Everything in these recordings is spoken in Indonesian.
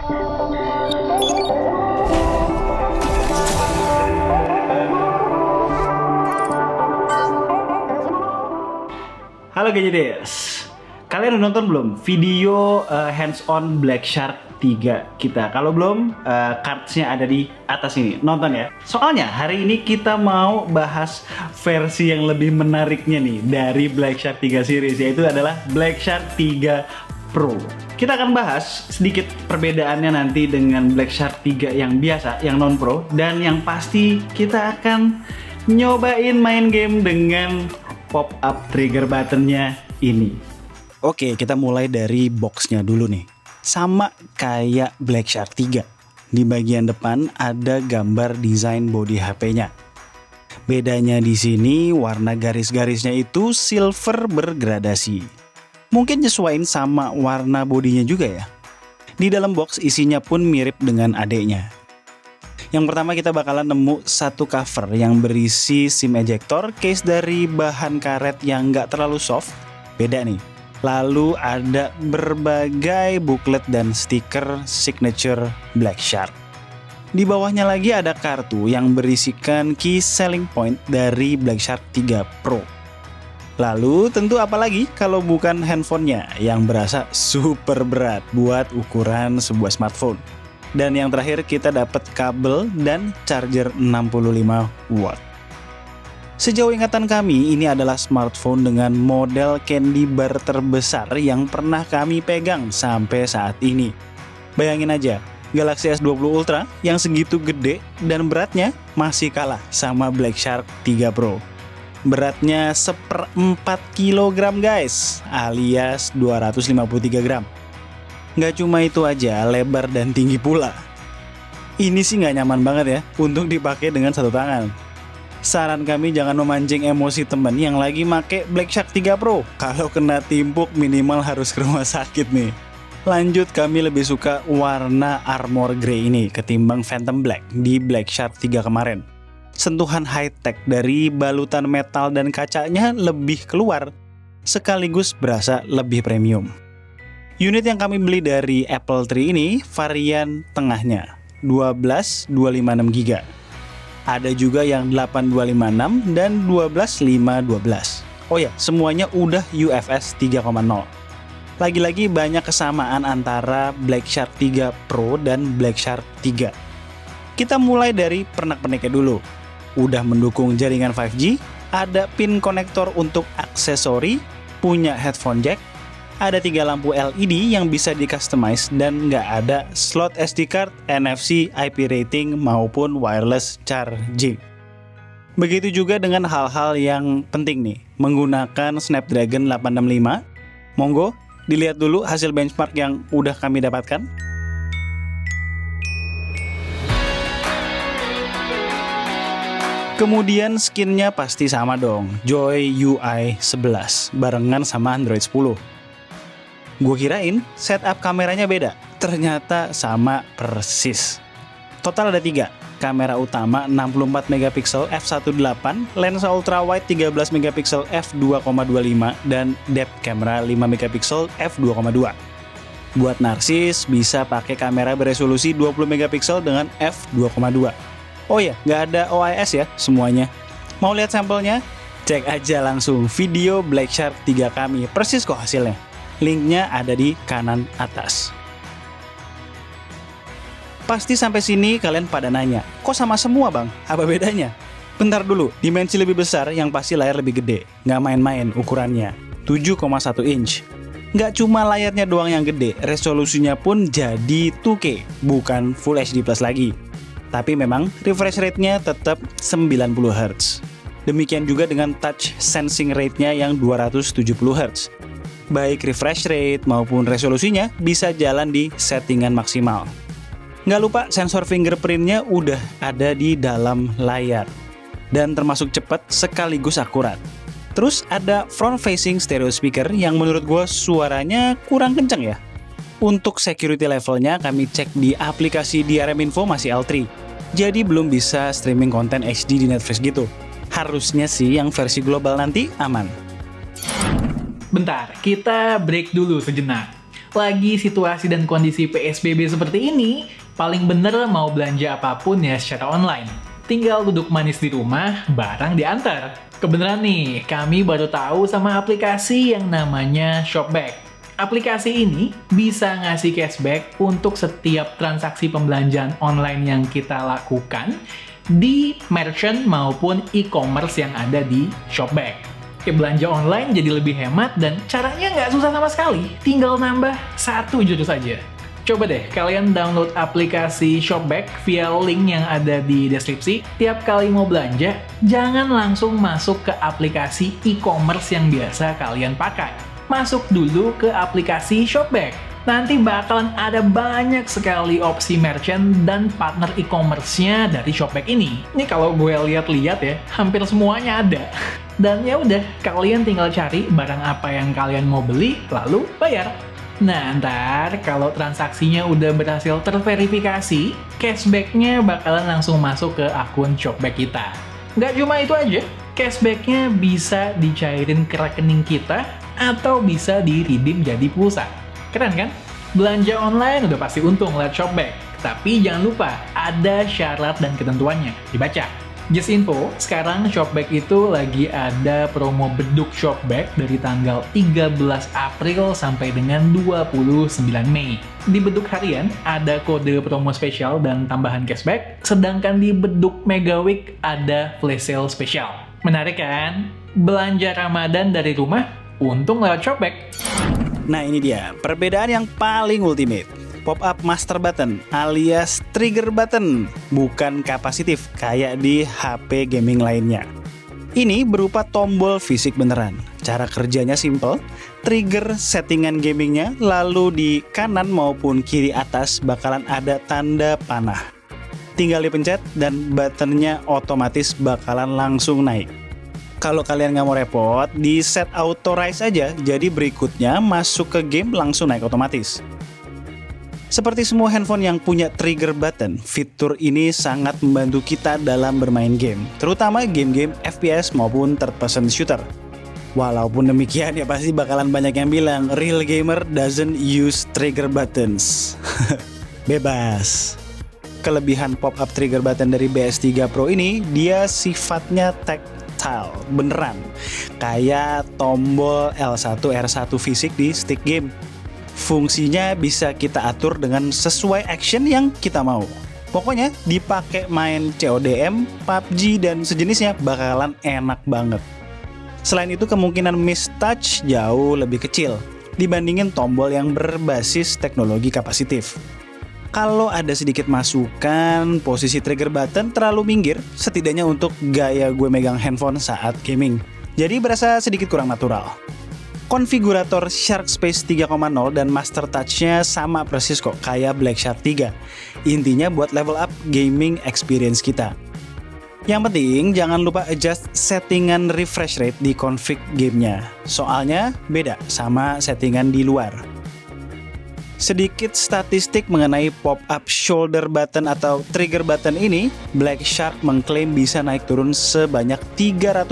Halo Gadgeters, kalian udah nonton belum video hands-on Black Shark 3 kita? Kalau belum, cards-nya ada di atas ini, nonton ya. Soalnya hari ini kita mau bahas versi yang lebih menariknya nih dari Black Shark 3 series, yaitu adalah Black Shark 3 Pro. Kita akan bahas sedikit perbedaannya nanti dengan Black Shark 3 yang biasa, yang non-pro, dan yang pasti kita akan nyobain main game dengan pop-up trigger buttonnya ini. Oke, kita mulai dari boxnya dulu nih. Sama kayak Black Shark 3. Di bagian depan ada gambar desain body HP-nya. Bedanya di sini warna garis-garisnya itu silver bergradasi. Mungkin nyesuaiin sama warna bodinya juga ya. Di dalam box isinya pun mirip dengan adeknya. Yang pertama kita bakalan nemu satu cover yang berisi SIM ejector, case dari bahan karet yang nggak terlalu soft, beda nih. Lalu ada berbagai booklet dan stiker signature Black Shark. Di bawahnya lagi ada kartu yang berisikan key selling point dari Black Shark 3 Pro. Lalu tentu apalagi kalau bukan handphonenya yang berasa super berat buat ukuran sebuah smartphone. Dan yang terakhir kita dapat kabel dan charger 65 watt. Sejauh ingatan kami, ini adalah smartphone dengan model candy bar terbesar yang pernah kami pegang sampai saat ini. Bayangin aja, Galaxy S20 Ultra yang segitu gede dan beratnya masih kalah sama Black Shark 3 Pro. Beratnya 1/4 kg guys, alias 253 gram. Nggak cuma itu aja, lebar dan tinggi pula. Ini sih nggak nyaman banget ya untuk dipakai dengan satu tangan. Saran kami jangan memancing emosi temen yang lagi make Black Shark 3 Pro. Kalau kena timpuk minimal harus ke rumah sakit nih. Lanjut, kami lebih suka warna armor grey ini ketimbang Phantom Black di Black Shark 3 kemarin. Sentuhan high-tech dari balutan metal dan kacanya lebih keluar, sekaligus berasa lebih premium. Unit yang kami beli dari Apple Tree ini varian tengahnya, 12256GB. Ada juga yang 8256 dan 12512. Oh ya, semuanya udah UFS 3.0. Lagi-lagi banyak kesamaan antara Black Shark 3 Pro dan Black Shark 3. Kita mulai dari pernak-perniknya dulu. Udah mendukung jaringan 5G, ada pin konektor untuk aksesori, punya headphone jack, ada 3 lampu LED yang bisa di-customize dan nggak ada slot SD card, NFC, IP rating maupun wireless charging. Begitu juga dengan hal-hal yang penting nih, menggunakan Snapdragon 865. Monggo, dilihat dulu hasil benchmark yang udah kami dapatkan. Kemudian skinnya pasti sama dong, Joy UI 11 barengan sama Android 10. Gue kirain setup kameranya beda, ternyata sama persis. Total ada 3, kamera utama 64 megapiksel f1.8, lensa ultrawide 13 megapiksel f2.25, dan depth camera 5 megapiksel f2.2. Buat narsis bisa pakai kamera beresolusi 20 megapiksel dengan f2.2. Oh ya, nggak ada OIS ya semuanya. Mau lihat sampelnya? Cek aja langsung video Black Shark 3 kami, persis kok hasilnya. Linknya ada di kanan atas. Pasti sampai sini kalian pada nanya, kok sama semua bang? Apa bedanya? Bentar dulu, dimensi lebih besar yang pasti layar lebih gede. Nggak main-main ukurannya, 7,1 inch. Nggak cuma layarnya doang yang gede, resolusinya pun jadi 2K, bukan Full HD Plus lagi. Tapi memang refresh rate-nya tetap 90 Hz. Demikian juga dengan touch sensing rate-nya yang 270 Hz. Baik refresh rate maupun resolusinya bisa jalan di settingan maksimal. Nggak lupa sensor fingerprint-nya udah ada di dalam layar. Dan termasuk cepat sekaligus akurat. Terus ada front facing stereo speaker yang menurut gue suaranya kurang kenceng ya. Untuk security levelnya kami cek di aplikasi DRM Info masih L3. Jadi belum bisa streaming konten HD di Netflix gitu. Harusnya sih yang versi global nanti aman. Bentar, kita break dulu sejenak. Lagi situasi dan kondisi PSBB seperti ini, paling bener mau belanja apapun ya secara online. Tinggal duduk manis di rumah, barang diantar. Kebenaran nih, kami baru tahu sama aplikasi yang namanya Shopback. Aplikasi ini bisa ngasih cashback untuk setiap transaksi pembelanjaan online yang kita lakukan di merchant maupun e-commerce yang ada di Shopback. Belanja online jadi lebih hemat dan caranya nggak susah sama sekali. Tinggal nambah satu jurus aja. Coba deh kalian download aplikasi Shopback via link yang ada di deskripsi. Tiap kali mau belanja, jangan langsung masuk ke aplikasi e-commerce yang biasa kalian pakai. Masuk dulu ke aplikasi Shopback. Nanti bakalan ada banyak sekali opsi merchant dan partner e-commerce-nya dari Shopback ini. Ini kalau gue lihat-lihat ya, hampir semuanya ada. Dan ya udah, kalian tinggal cari barang apa yang kalian mau beli, lalu bayar. Nah, ntar kalau transaksinya udah berhasil terverifikasi, cashback-nya bakalan langsung masuk ke akun Shopback kita. Nggak cuma itu aja, cashback-nya bisa dicairin ke rekening kita atau bisa di-redeem jadi pulsa. Keren kan? Belanja online udah pasti untung lewat Shopback. Tapi jangan lupa, ada syarat dan ketentuannya. Dibaca. Just info, sekarang Shopback itu lagi ada promo beduk Shopback dari tanggal 13 April sampai dengan 29 Mei. Di beduk harian ada kode promo spesial dan tambahan cashback, sedangkan di beduk Mega Week ada flash sale spesial. Menarik kan? Belanja Ramadan dari rumah, untung lewat Shopback. Nah ini dia, perbedaan yang paling ultimate. Pop-up master button alias trigger button, bukan kapasitif kayak di HP gaming lainnya. Ini berupa tombol fisik beneran. Cara kerjanya simple, trigger settingan gamingnya, lalu di kanan maupun kiri atas bakalan ada tanda panah. Tinggal dipencet dan buttonnya otomatis bakalan langsung naik. Kalau kalian nggak mau repot, di set auto-rise aja, jadi berikutnya masuk ke game langsung naik otomatis. Seperti semua handphone yang punya trigger button, fitur ini sangat membantu kita dalam bermain game, terutama game-game FPS maupun third person shooter. Walaupun demikian ya pasti bakalan banyak yang bilang, real gamer doesn't use trigger buttons. Bebas. Kelebihan pop-up trigger button dari BS3 Pro ini, dia sifatnya tactile, beneran. Kayak tombol L1, R1 fisik di stick game. Fungsinya bisa kita atur dengan sesuai action yang kita mau. Pokoknya dipakai main CODM, PUBG, dan sejenisnya bakalan enak banget. Selain itu kemungkinan mistouch jauh lebih kecil dibandingin tombol yang berbasis teknologi kapasitif. Kalau ada sedikit masukan, posisi trigger button terlalu minggir, setidaknya untuk gaya gue megang handphone saat gaming. Jadi berasa sedikit kurang natural. Konfigurator Shark Space 3.0 dan Master Touch-nya sama persis kok kayak Black Shark 3. Intinya buat level up gaming experience kita. Yang penting jangan lupa adjust settingan refresh rate di config gamenya. Soalnya beda sama settingan di luar. Sedikit statistik mengenai pop-up shoulder button atau trigger button ini, Black Shark mengklaim bisa naik turun sebanyak 300.000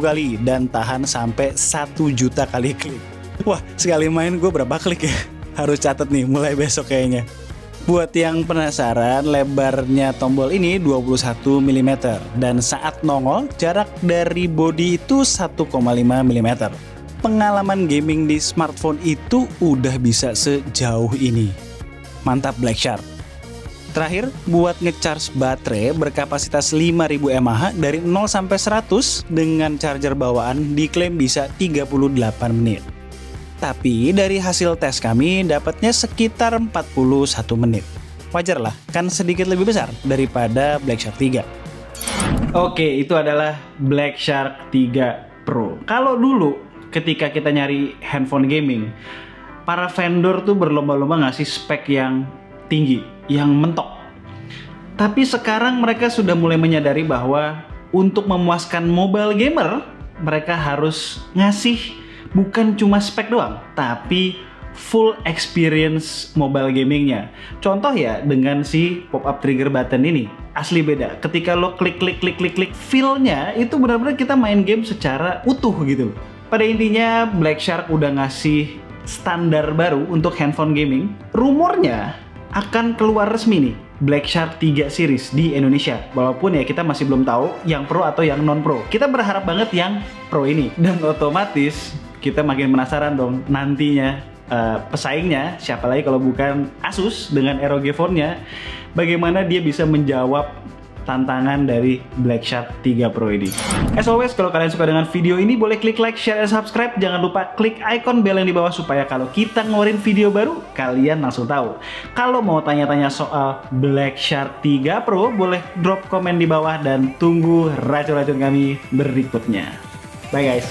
kali dan tahan sampai 1 juta kali klik. Wah, sekali main gue berapa klik ya? Harus catat nih mulai besok kayaknya. Buat yang penasaran, lebarnya tombol ini 21 mm dan saat nongol jarak dari bodi itu 1,5 mm. Pengalaman gaming di smartphone itu udah bisa sejauh ini. Mantap Black Shark. Terakhir, buat ngecharge baterai berkapasitas 5000 mAh dari 0 sampai 100 dengan charger bawaan diklaim bisa 38 menit. Tapi dari hasil tes kami dapatnya sekitar 41 menit. Wajar lah, kan sedikit lebih besar daripada Black Shark 3. Oke, itu adalah Black Shark 3 Pro. Kalau dulu ketika kita nyari handphone gaming, para vendor tuh berlomba-lomba ngasih spek yang tinggi, yang mentok. Tapi sekarang mereka sudah mulai menyadari bahwa untuk memuaskan mobile gamer, mereka harus ngasih bukan cuma spek doang, tapi full experience mobile gamingnya. Contoh ya dengan si pop-up trigger button ini, asli beda. Ketika lo klik, feel-nya itu benar-benar kita main game secara utuh gitu. Pada intinya Black Shark udah ngasih standar baru untuk handphone gaming. Rumornya akan keluar resmi nih Black Shark 3 series di Indonesia. Walaupun ya kita masih belum tahu yang pro atau yang non pro. Kita berharap banget yang pro ini. Dan otomatis kita makin penasaran dong nantinya pesaingnya siapa lagi kalau bukan Asus dengan ROG Phone-nya, bagaimana dia bisa menjawab tantangan dari Black Shark 3 Pro ini. As always, kalau kalian suka dengan video ini boleh klik like, share, dan subscribe. Jangan lupa klik icon bell yang di bawah supaya kalau kita ngeluarin video baru kalian langsung tahu. Kalau mau tanya-tanya soal Black Shark 3 Pro boleh drop komen di bawah dan tunggu racun-racun kami berikutnya. Bye guys.